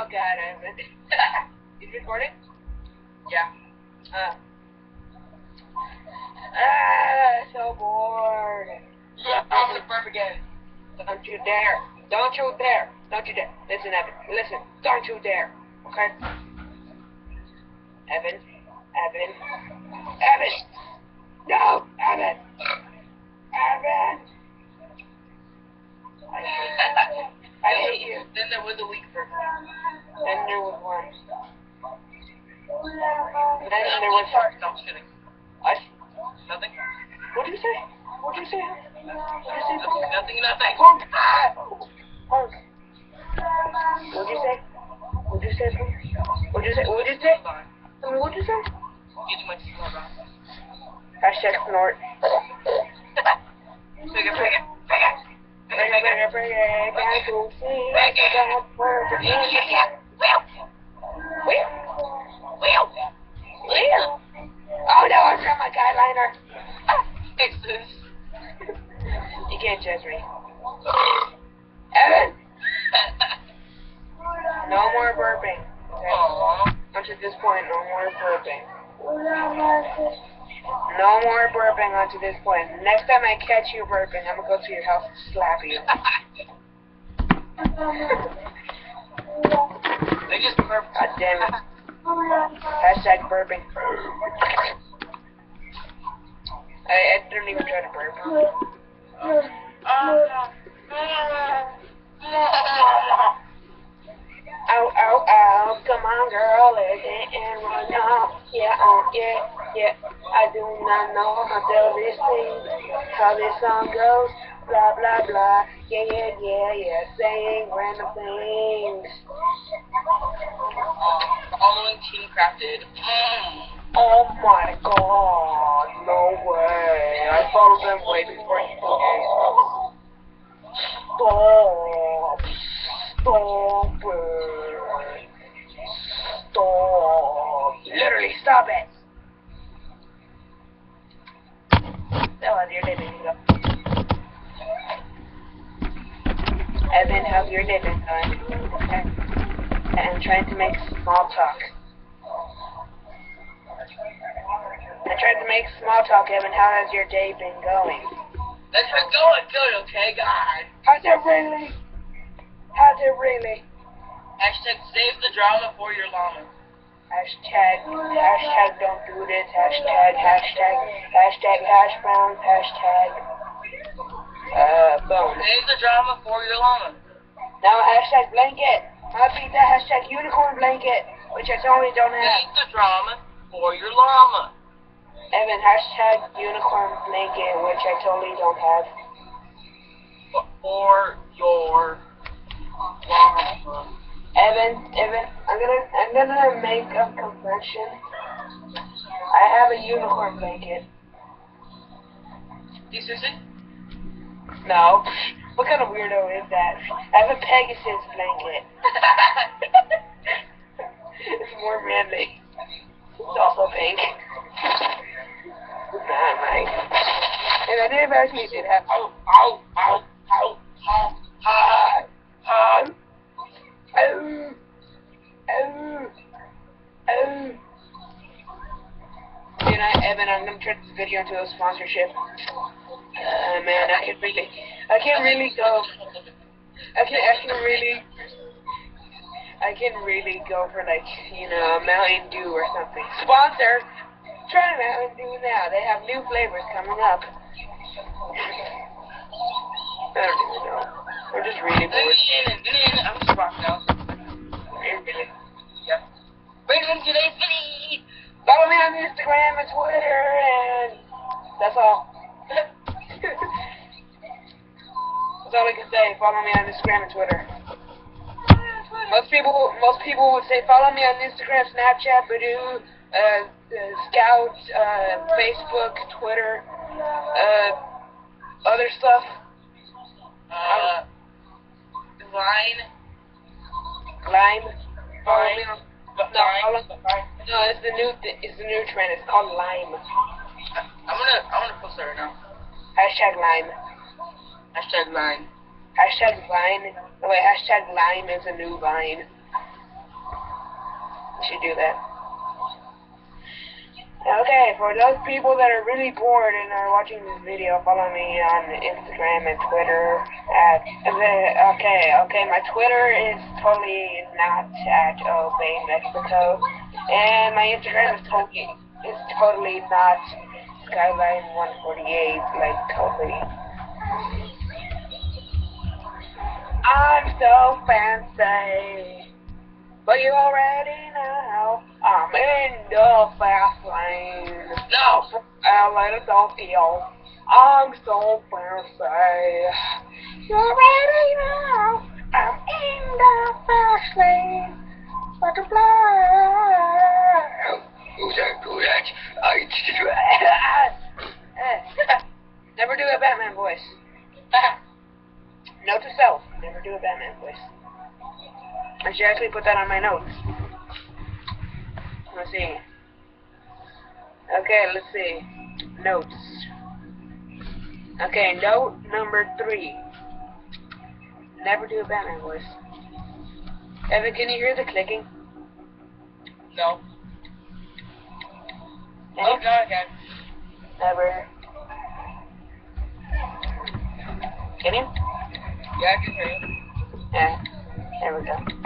Oh god, is it recording? Yeah. So bored. I'm gonna burp again. Don't you dare. Don't you dare. Don't you dare. Listen, Evan. Listen. Don't you dare. Okay? Evan. Evan. Evan. No, Evan. Evan. I hate you. Then there was a week for Then there was one. Then there was... No, I'm just kidding. What? Nothing? What'd you say? What'd you say? Nothing. Punk! Punk! What'd you say? What'd you say, Punk? What'd you say? What'd you say? Tell me, what'd you say? Getting my snort on. Hashtag snort. Bring it. Oh no, I got my guyliner. You can't judge me. Evan! No more burping. Okay? Up to this point, no more burping. No more burping onto this point. Next time I catch you burping, I'm gonna go to your house and slap you. They just burped. God damn it. Hashtag burping. I didn't even try to burp. Ow, come on girl, let's hit and run off. Yeah, I do not know how to this thing, how this song goes, blah, blah, blah, yeah, saying random things. Following Team Crafted. Oh my god, no way. I followed them way before you did. Stop. Literally, stop it. How's your day been going? Evan, how's your day been going? Okay. I'm trying to make small talk. Evan. How has your day been going? It's been going good, okay, guys? How's it really? Hashtag save the drama for your llama. Hashtag don't do this. Hashtag hash browns. Hashtag bone. Save the drama for your llama. Now hashtag blanket. I'll beat that hashtag unicorn blanket, which I totally don't have. Save the drama for your llama. Evan, hashtag unicorn blanket, which I totally don't have. For your llama. Evan, I'm gonna make a confession. I have a unicorn blanket. You seriously? No. What kind of weirdo is that? I have a Pegasus blanket. It's more manly. It's also pink. Nah, Mike. And I didn't actually did have. Evan, I'm gonna turn this video into a sponsorship. Man, I can really go for like, Mountain Dew or something. Sponsor! Try Mountain Dew now. They have new flavors coming up. I don't even know. I'm just really bored. I'm just rocking out. Really? Yeah. Wait a minute, today's video! Follow me on Instagram and Twitter, and that's all. That's all I can say. Follow me on Instagram and Twitter. Most people would say follow me on Instagram, Snapchat, Badoo, Scout, Facebook, Twitter, other stuff. Lime. Follow me on. No, it's the new trend. It's called Lime. I'm gonna post that right now. Hashtag Lime. Hashtag Vine. No wait, hashtag Lime is a new Vine. You should do that. Okay, for those people that are really bored and are watching this video, follow me on Instagram and Twitter at okay, my Twitter is totally not at Obey Mexico, and my Instagram is totally not Skyline 148, like totally. I'm so fancy, but you already know I'm in the fast lane. No, LA to Tokyo. I'm so fancy. You already know I'm in the fast lane. Like a fly. Who's that? Never do a Batman voice. Note to self, never do a Batman voice. I should actually put that on my notes. Let's see. Okay, let's see. Notes. Okay, note number 3. Never do a Batman voice. Evan, can you hear the clicking? No. Oh, no, I can. Never. Can you? Yeah, I can hear you. Yeah. There we go.